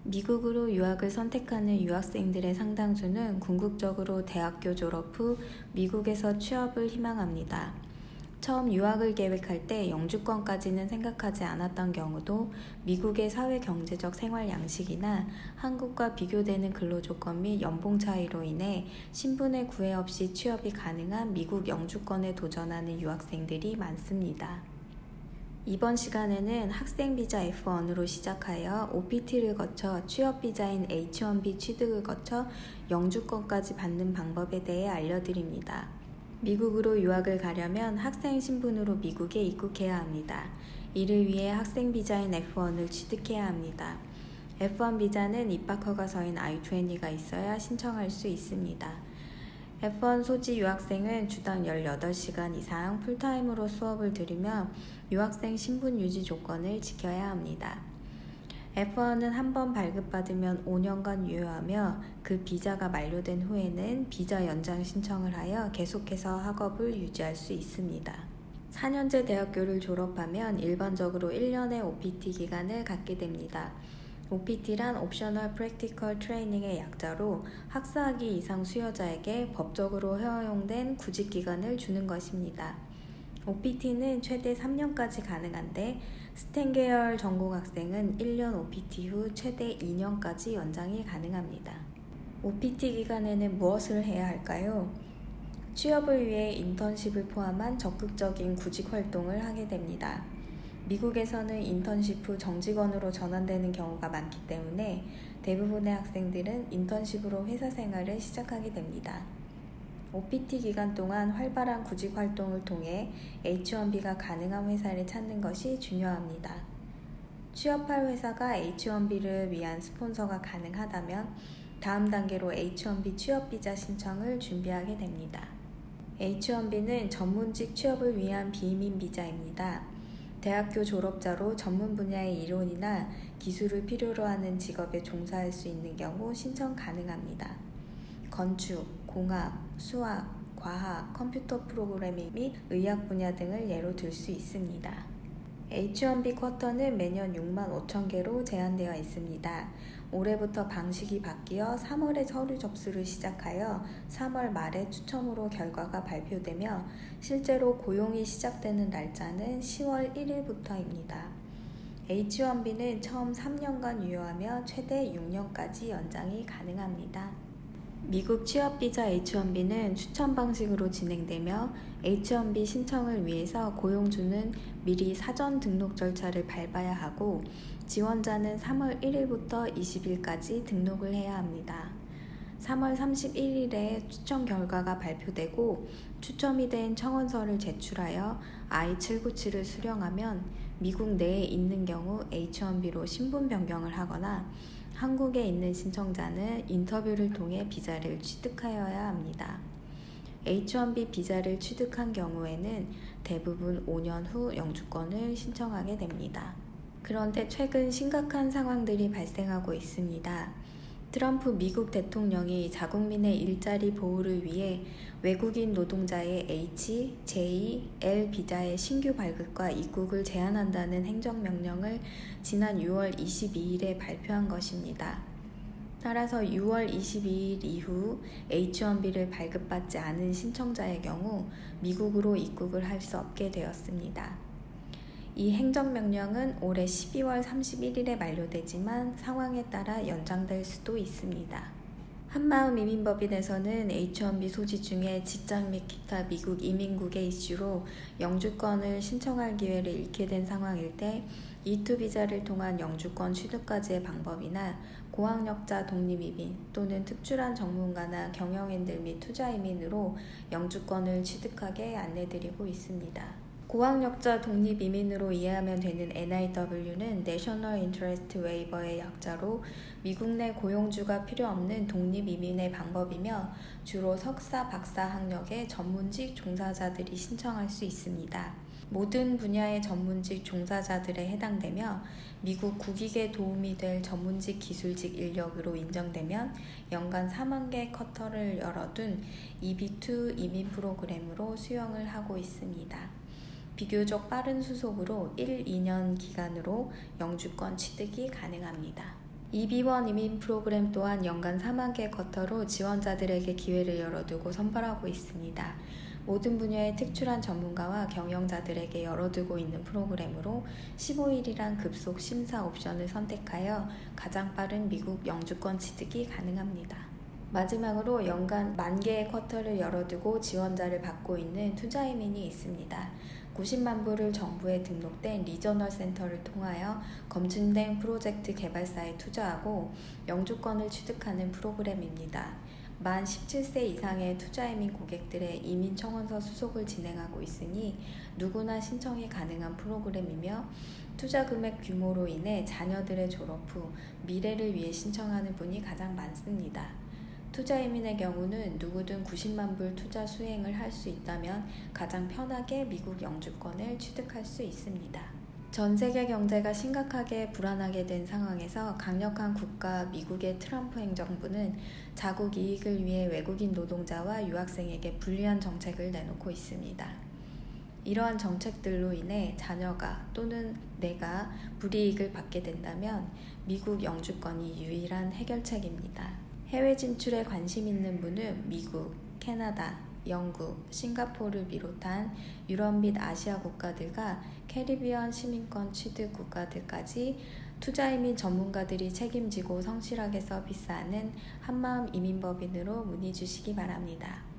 미국으로 유학을 선택하는 유학생들의 상당수는 궁극적으로 대학교 졸업 후 미국에서 취업을 희망합니다. 처음 유학을 계획할 때 영주권까지는 생각하지 않았던 경우도 미국의 사회 경제적 생활 양식이나 한국과 비교되는 근로 조건 및 연봉 차이로 인해 신분의 구애 없이 취업이 가능한 미국 영주권에 도전하는 유학생들이 많습니다. 이번 시간에는 학생비자 F1으로 시작하여 OPT를 거쳐 취업비자인 H1B 취득을 거쳐 영주권까지 받는 방법에 대해 알려드립니다. 미국으로 유학을 가려면 학생 신분으로 미국에 입국해야 합니다. 이를 위해 학생비자인 F1을 취득해야 합니다. F1 비자는 입학허가서인 I-20가 있어야 신청할 수 있습니다. F1 소지 유학생은 주당 18시간 이상 풀타임으로 수업을 들으며 유학생 신분 유지 조건을 지켜야 합니다. F1은 한 번 발급받으면 5년간 유효하며 그 비자가 만료된 후에는 비자 연장 신청을 하여 계속해서 학업을 유지할 수 있습니다. 4년제 대학교를 졸업하면 일반적으로 1년의 OPT 기간을 갖게 됩니다. OPT란 옵셔널 프랙티컬 트레이닝의 약자로 학사학위 이상 수여자에게 법적으로 허용된 구직 기간을 주는 것입니다. OPT는 최대 3년까지 가능한데 스템 계열 전공 학생은 1년 OPT 후 최대 2년까지 연장이 가능합니다. OPT 기간에는 무엇을 해야 할까요? 취업을 위해 인턴십을 포함한 적극적인 구직 활동을 하게 됩니다. 미국에서는 인턴십 후 정직원으로 전환되는 경우가 많기 때문에 대부분의 학생들은 인턴십으로 회사 생활을 시작하게 됩니다. OPT 기간 동안 활발한 구직 활동을 통해 H1B가 가능한 회사를 찾는 것이 중요합니다. 취업할 회사가 H1B를 위한 스폰서가 가능하다면 다음 단계로 H1B 취업비자 신청을 준비하게 됩니다. H1B는 전문직 취업을 위한 비이민 비자입니다. 대학교 졸업자로 전문 분야의 이론이나 기술을 필요로 하는 직업에 종사할 수 있는 경우 신청 가능합니다. 건축, 공학, 수학, 과학, 컴퓨터 프로그래밍 및 의학 분야 등을 예로 들 수 있습니다. H1B 쿼터는 매년 6만 5천 개로 제한되어 있습니다. 올해부터 방식이 바뀌어 3월에 서류 접수를 시작하여 3월 말에 추첨으로 결과가 발표되며 실제로 고용이 시작되는 날짜는 10월 1일부터입니다. H1B는 처음 3년간 유효하며 최대 6년까지 연장이 가능합니다. 미국 취업비자 H1B는 추천 방식으일로 진행되며 H1B 신청을 위해서 고용주는 미리 사전 등록 절차를 밟아야 하고 지원자는 3월 1일부터 20일까지 등록을 해야 합니다. 3월 31일에 추천 결과가 발표되고 추첨이 된 청원서를 제출하여 I-797을 수령하면 미국 내에 있는 경우 H1B로 신분 변경을 하거나 한국에 있는 신청자는 인터뷰를 통해 비자를 취득하여야 합니다. H1B 비자를 취득한 경우에는 대부분 5년 후 영주권을 신청하게 됩니다. 그런데 최근 심각한 상황들이 발생하고 있습니다. 트럼프 미국 대통령이 자국민의 일자리 보호를 위해 외국인 노동자의 H, J, L 비자의 신규 발급과 입국을 제한한다는 행정명령을 지난 6월 22일에 발표한 것입니다. 따라서 6월 22일 이후 H1B를 발급받지 않은 신청자의 경우 미국으로 입국을 할 수 없게 되었습니다. 이 행정명령은 올해 12월 31일에 만료되지만 상황에 따라 연장될 수도 있습니다. 한마음 이민법인에서는 H1B 소지 중에 직장 및 기타 미국 이민국의 이슈로 영주권을 신청할 기회를 잃게 된 상황일 때 E2 비자를 통한 영주권 취득까지의 방법이나 고학력자 독립이민 또는 특출한 전문가나 경영인들 및 투자이민으로 영주권을 취득하게 안내드리고 있습니다. 고학력자 독립이민으로 이해하면 되는 NIW는 National Interest Waiver의 약자로 미국 내 고용주가 필요 없는 독립이민의 방법이며 주로 석사, 박사 학력의 전문직 종사자들이 신청할 수 있습니다. 모든 분야의 전문직 종사자들에 해당되며 미국 국익에 도움이 될 전문직 기술직 인력으로 인정되면 연간 4만 개 쿼터를 열어둔 EB2 이민 프로그램으로 수용을 하고 있습니다. 비교적 빠른 수속으로 1, 2년 기간으로 영주권 취득이 가능합니다. EB1 이민 프로그램 또한 연간 4만 개 쿼터로 지원자들에게 기회를 열어두고 선발하고 있습니다. 모든 분야의 특출한 전문가와 경영자들에게 열어두고 있는 프로그램으로 15일이란 급속 심사 옵션을 선택하여 가장 빠른 미국 영주권 취득이 가능합니다. 마지막으로 연간 10,000개의 쿼터를 열어두고 지원자를 받고 있는 투자이민이 있습니다. 90만 불을 정부에 등록된 리저널 센터를 통하여 검증된 프로젝트 개발사에 투자하고 영주권을 취득하는 프로그램입니다. 만 17세 이상의 투자이민 고객들의 이민 청원서 수속을 진행하고 있으니 누구나 신청이 가능한 프로그램이며 투자 금액 규모로 인해 자녀들의 졸업 후 미래를 위해 신청하는 분이 가장 많습니다. 투자이민의 경우는 누구든 90만 불 투자 수행을 할 수 있다면 가장 편하게 미국 영주권을 취득할 수 있습니다. 전 세계 경제가 심각하게 불안하게 된 상황에서 강력한 국가 미국의 트럼프 행정부는 자국 이익을 위해 외국인 노동자와 유학생에게 불리한 정책을 내놓고 있습니다. 이러한 정책들로 인해 자녀가 또는 내가 불이익을 받게 된다면 미국 영주권이 유일한 해결책입니다. 해외 진출에 관심 있는 분은 미국, 캐나다, 영국, 싱가포르를 비롯한 유럽 및 아시아 국가들과 캐리비안 시민권 취득 국가들까지 투자이민 전문가들이 책임지고 성실하게 서비스하는 한마음 이민법인으로 문의 주시기 바랍니다.